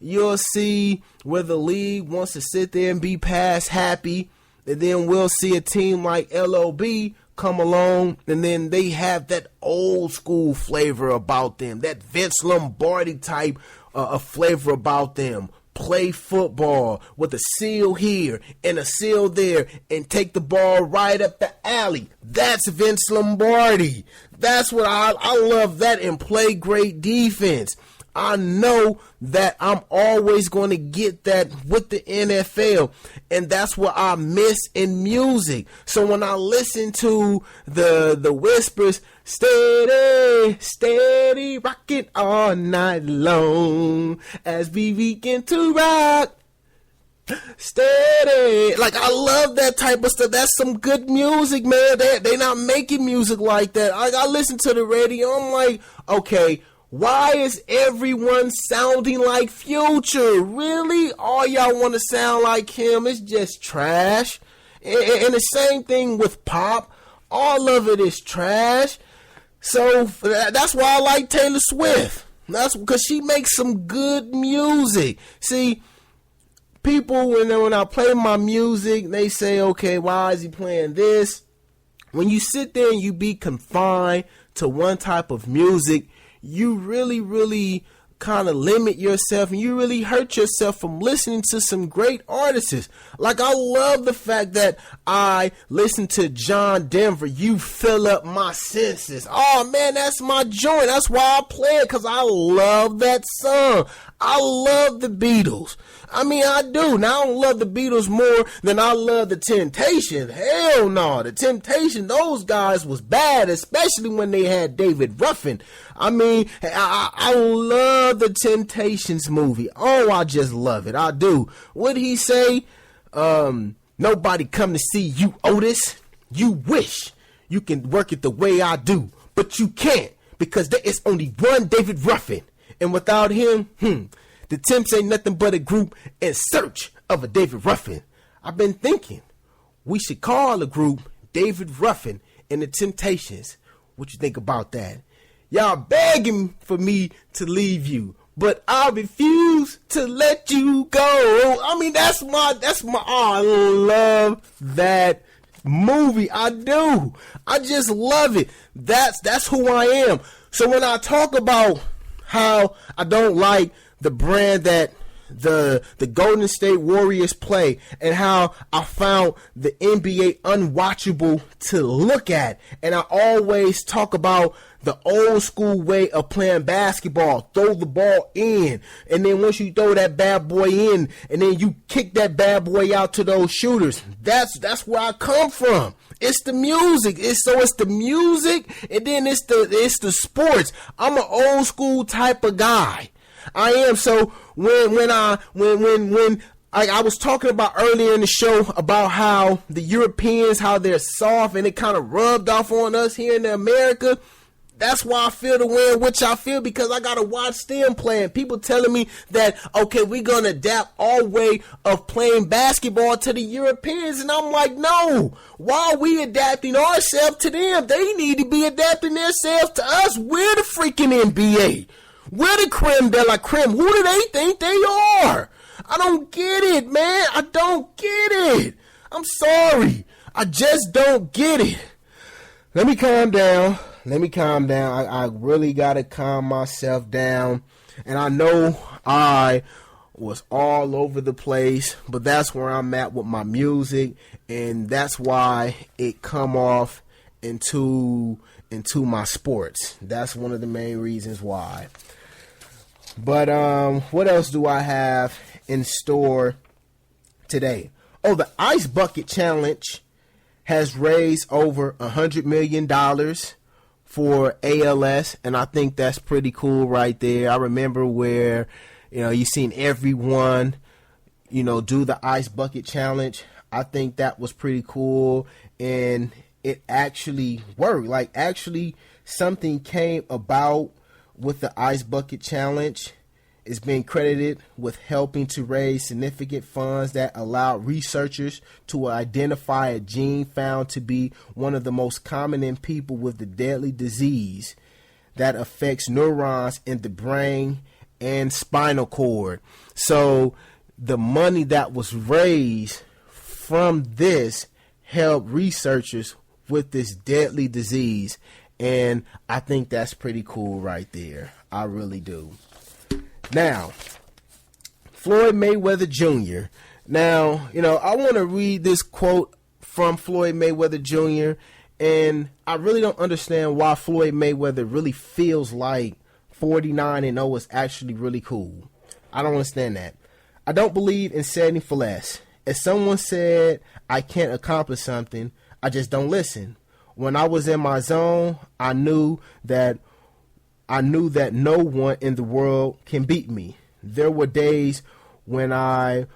you'll see where the league wants to sit there and be past happy, and then we'll see a team like LOB come along, and then they have that old school flavor about them, that Vince Lombardi type of flavor about them. Play football with a seal here and a seal there and take the ball right up the alley. That's Vince Lombardi. That's what I love, that, and play great defense. I know that I'm always going to get that with the NFL, and that's what I miss in music. So when I listen to the whispers, steady, steady, rocking all night long as we begin to rock, steady. Like, I love that type of stuff. That's some good music, man. They not making music like that. I listen to the radio. I'm like, okay, why is everyone sounding like Future? Really? All y'all want to sound like him? It's just trash. And the same thing with pop. All of it is trash. So that's why I like Taylor Swift. That's because she makes some good music. See, people, when I play my music, they say, okay, why is he playing this? When you sit there and you be confined to one type of music, you really kind of limit yourself, and you really hurt yourself from listening to some great artists. Like, I love the fact that I listen to John Denver, You Fill Up My Senses. Oh man, that's my joint. That's why I play it, because I love that song. I love the Beatles. I mean, I do. Now, I don't love the Beatles more than I love the Temptations. Hell no. The Temptations, those guys was bad, especially when they had David Ruffin. I mean, I love the Temptations movie. Oh, I just love it. I do. What'd he say? Nobody come to see you, Otis. You wish you can work it the way I do, but you can't, because there is only one David Ruffin. And without him, the Temps ain't nothing but a group in search of a David Ruffin. I've been thinking we should call the group David Ruffin and the Temptations. What you think about that? Y'all begging for me to leave you, but I refuse to let you go. I mean, that's my, I love that movie. I do. I just love it. That's who I am. So when I talk about how I don't like the brand that the Golden State Warriors play, and how I found the NBA unwatchable to look at, and I always talk about the old school way of playing basketball. Throw the ball in, and then once you throw that bad boy in, and then you kick that bad boy out to those shooters. That's where I come from. It's the music. It's the music, and then it's the sports. I'm an old school type of guy. I am. So when I was talking about earlier in the show about how the Europeans, how they're soft, and it kind of rubbed off on us here in America. That's why I feel the way in which I feel, because I got to watch them playing. People telling me that, okay, we're going to adapt our way of playing basketball to the Europeans. And I'm like, no, why are we adapting ourselves to them? They need to be adapting themselves to us. We're the freaking NBA. We're the creme de la creme. Who do they think they are? I don't get it, man. I don't get it. I'm sorry. I just don't get it. Let me calm down. I really got to calm myself down. And I know I was all over the place, but that's where I'm at with my music. And that's why it come off into my sports. That's one of the main reasons why. But what else do I have in store today? Oh, the Ice Bucket Challenge has raised over $100 million for ALS, and I think that's pretty cool right there. I remember where, you seen everyone, do the Ice Bucket Challenge. I think that was pretty cool, and it actually worked. Like, actually, something came about with the Ice Bucket Challenge. Is being credited with helping to raise significant funds that allowed researchers to identify a gene found to be one of the most common in people with the deadly disease that affects neurons in the brain and spinal cord. So the money that was raised from this helped researchers with this deadly disease. And I think that's pretty cool right there. I really do. Now, Floyd Mayweather Jr. Now, I want to read this quote from Floyd Mayweather Jr. And I really don't understand why Floyd Mayweather really feels like 49-0 is actually really cool. I don't understand that. I don't believe in settling for less. If someone said I can't accomplish something, I just don't listen. When I was in my zone, I knew that no one in the world can beat me. There were days when I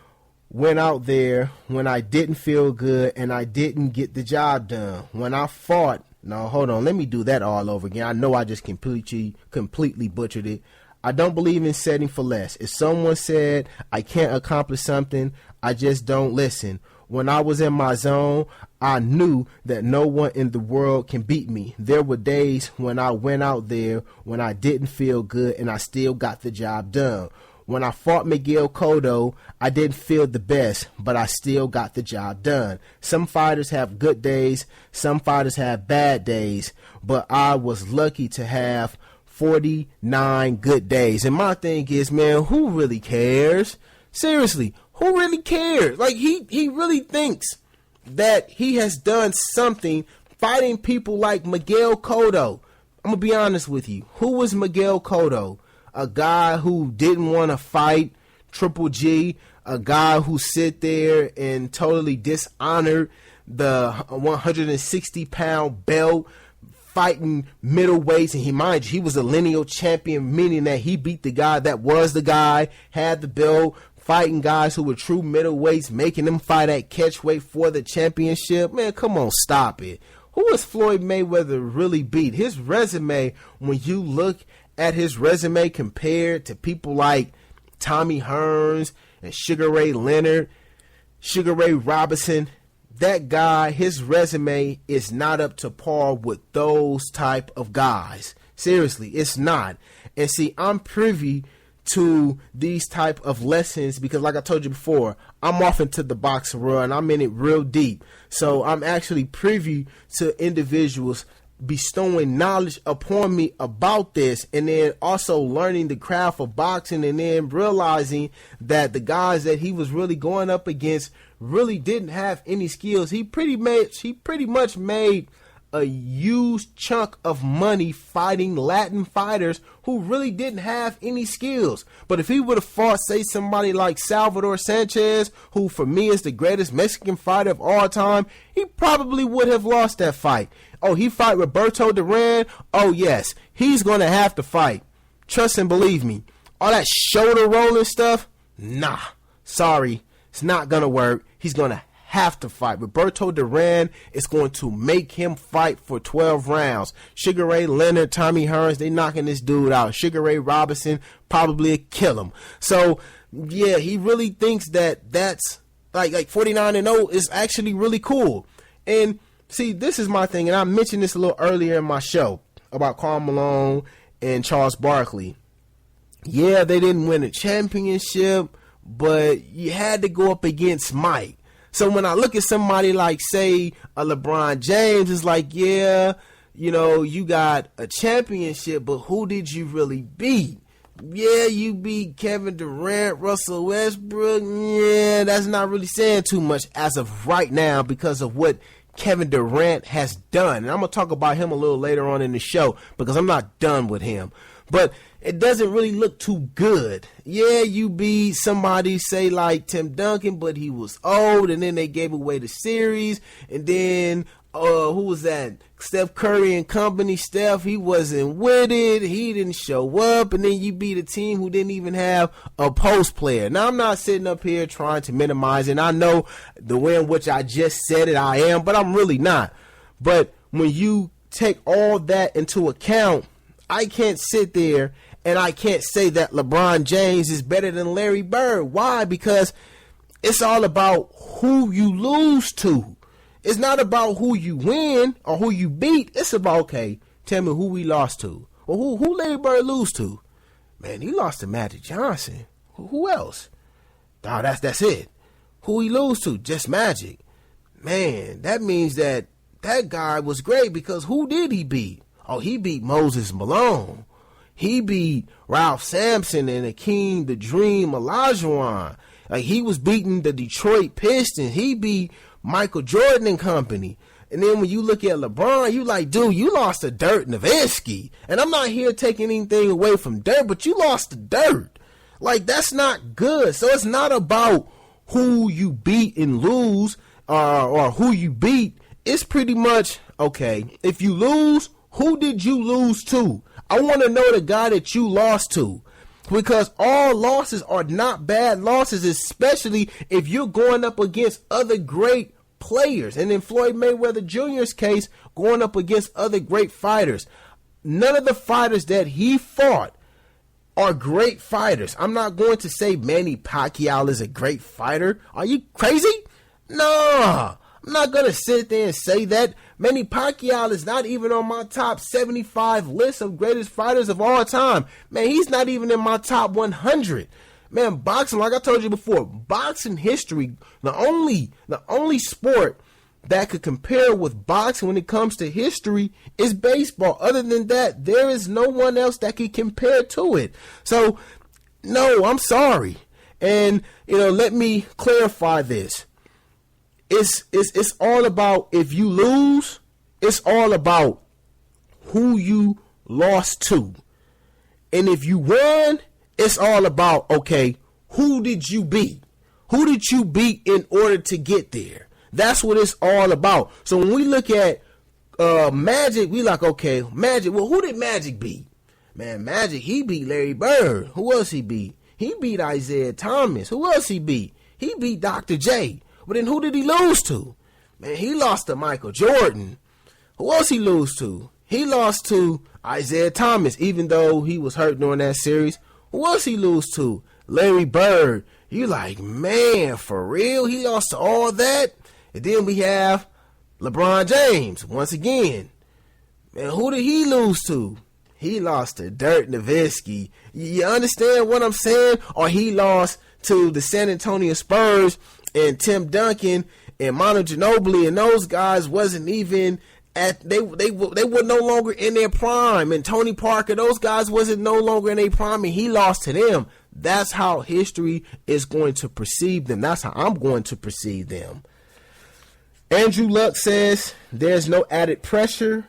went out there when I didn't feel good and I didn't get the job done. When I fought, no, hold on, let me do that all over again. I know I just completely butchered it. I don't believe in settling for less. If someone said I can't accomplish something, I just don't listen. When I was in my zone, I knew that no one in the world can beat me. There were days when I went out there when I didn't feel good and I still got the job done. When I fought Miguel Cotto, I didn't feel the best, but I still got the job done. Some fighters have good days, some fighters have bad days, but I was lucky to have 49 good days. And my thing is, man, who really cares? Seriously, who really cares? Like, he really thinks that he has done something fighting people like Miguel Cotto. I'm going to be honest with you. Who was Miguel Cotto? A guy who didn't want to fight Triple G, a guy who sit there and totally dishonored the 160-pound belt, fighting middleweights, and he was a lineal champion, meaning that he beat the guy that was the guy, had the belt, fighting guys who were true middleweights, making them fight at catchweight for the championship. Man, come on, stop it. Who is Floyd Mayweather really beat? His resume, when you look at his resume compared to people like Tommy Hearns and Sugar Ray Leonard, Sugar Ray Robinson, that guy, his resume is not up to par with those type of guys. Seriously, it's not. And see, I'm privy to these type of lessons because, like I told you before, I'm off into the boxing world and I'm in it real deep. So I'm actually privy to individuals bestowing knowledge upon me about this, and then also learning the craft of boxing, and then realizing that the guys that he was really going up against really didn't have any skills. He pretty much made a huge chunk of money fighting Latin fighters who really didn't have any skills. But if he would have fought, say, somebody like Salvador Sanchez, who for me is the greatest Mexican fighter of all time, he probably would have lost that fight. Oh, he fight Roberto Duran? Oh, yes, he's going to have to fight. Trust and believe me. All that shoulder rolling stuff, nah, sorry, it's not going to work. He's going to have to fight. Roberto Duran is going to make him fight for 12 rounds. Sugar Ray Leonard, Tommy Hearns, they knocking this dude out. Sugar Ray Robinson probably kill him. So, yeah, he really thinks that that's like 49-0 is actually really cool. And see, this is my thing, and I mentioned this a little earlier in my show about Karl Malone and Charles Barkley. Yeah, they didn't win a championship, but you had to go up against Mike. So when I look at somebody like, say, a LeBron James, it's like, yeah, you got a championship, but who did you really beat? Yeah, you beat Kevin Durant, Russell Westbrook. Yeah, that's not really saying too much as of right now because of what Kevin Durant has done. And I'm going to talk about him a little later on in the show because I'm not done with him. But it doesn't really look too good. Yeah, you beat somebody, say, like Tim Duncan, but he was old, and then they gave away the series. And then, who was that? Steph Curry and company. Steph, he wasn't with it. He didn't show up. And then you beat a team who didn't even have a post player. Now, I'm not sitting up here trying to minimize it. And I know the way in which I just said it, I am, but I'm really not. But when you take all that into account, I can't sit there and I can't say that LeBron James is better than Larry Bird. Why? Because it's all about who you lose to. It's not about who you win or who you beat. It's about, okay, tell me who we lost to. Or who Larry Bird lose to. Man, he lost to Magic Johnson. Who else? Oh, that's it. Who he lose to? Just Magic. Man, that means that guy was great, because who did he beat? Oh, he beat Moses Malone. He beat Ralph Sampson and Akeem the Dream Olajuwon. Like, he was beating the Detroit Pistons. He beat Michael Jordan and company. And then when you look at LeBron, you like, dude, you lost to Dirk Nowitzki. And I'm not here taking anything away from Dirk, but you lost to Dirk. Like, that's not good. So it's not about who you beat and lose, or who you beat. It's pretty much, okay, if you lose, who did you lose to? I want to know the guy that you lost to, because all losses are not bad losses, especially if you're going up against other great players. And in Floyd Mayweather Jr.'s case, going up against other great fighters. None of the fighters that he fought are great fighters. I'm not going to say Manny Pacquiao is a great fighter. Are you crazy? No, I'm not going to sit there and say that. Manny Pacquiao is not even on my top 75 list of greatest fighters of all time. Man, he's not even in my top 100. Man, boxing, like I told you before, boxing history, the only sport that could compare with boxing when it comes to history is baseball. Other than that, there is no one else that can compare to it. So, no, I'm sorry. And, let me clarify this. It's all about, if you lose, it's all about who you lost to. And if you won, it's all about, okay, who did you beat? Who did you beat in order to get there? That's what it's all about. So when we look at Magic, we like, okay, Magic, well, who did Magic beat? Man, Magic, he beat Larry Bird. Who else he beat? He beat Isaiah Thomas. Who else he beat? He beat Dr. J. But then who did he lose to? Man, he lost to Michael Jordan. Who else he lose to? He lost to Isaiah Thomas, even though he was hurt during that series. Who else he lose to? Larry Bird. You like, man, for real? He lost to all that? And then we have LeBron James, once again. Man, who did he lose to? He lost to Dirk Nowitzki. You understand what I'm saying? Or he lost to the San Antonio Spurs and Tim Duncan and Manu Ginobili, and those guys wasn't even at, they were no longer in their prime. And Tony Parker, those guys wasn't no longer in their prime, and he lost to them. That's how history is going to perceive them. That's how I'm going to perceive them. Andrew Luck says there's no added pressure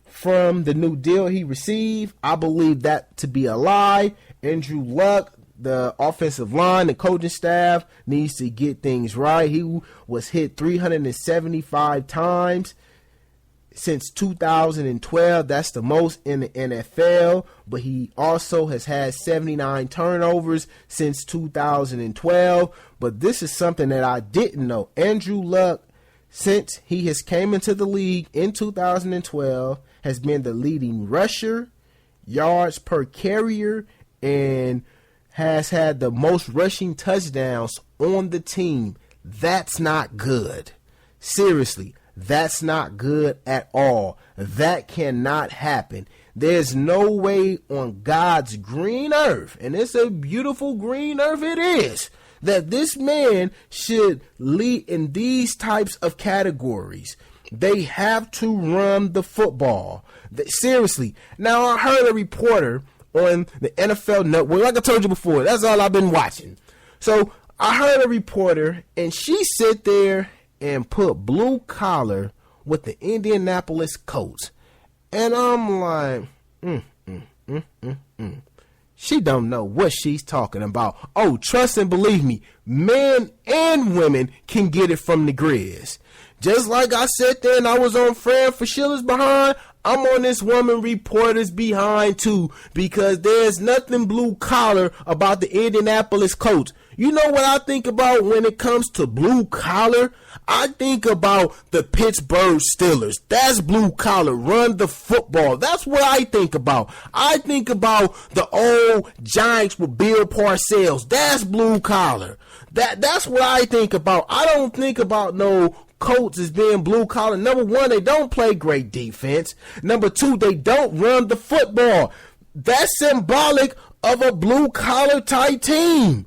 from the new deal he received. I believe that to be a lie. Andrew Luck, the offensive line, the coaching staff needs to get things right. He was hit 375 times since 2012. That's the most in the NFL. But he also has had 79 turnovers since 2012. But this is something that I didn't know. Andrew Luck, since he has came into the league in 2012, has been the leading rusher, yards per carrier, and has had the most rushing touchdowns on the team. That's not good. Seriously, that's not good at all. That cannot happen. There's no way on God's green earth, and it's a beautiful green earth it is, that this man should lead in these types of categories. They have to run the football. Seriously. Now, I heard a reporter on the NFL Network. Like I told you before, that's all I've been watching. So I heard a reporter, and she sit there and put blue collar with the Indianapolis Colts. And I'm like, She don't know what she's talking about. Oh, trust and believe me, men and women can get it from the Grizz. Just like I sat there and I was on Fran Fraschiller's behind, I'm on this woman reporter's behind too, because there's nothing blue collar about the Indianapolis Colts. You know what I think about when it comes to blue collar? I think about the Pittsburgh Steelers. That's blue collar. Run the football. That's what I think about. I think about the old Giants with Bill Parcells. That's blue collar. That's what I think about. I don't think about no Colts as being blue collar. Number one, they don't play great defense. Number two, they don't run the football. That's symbolic of a blue collar type team.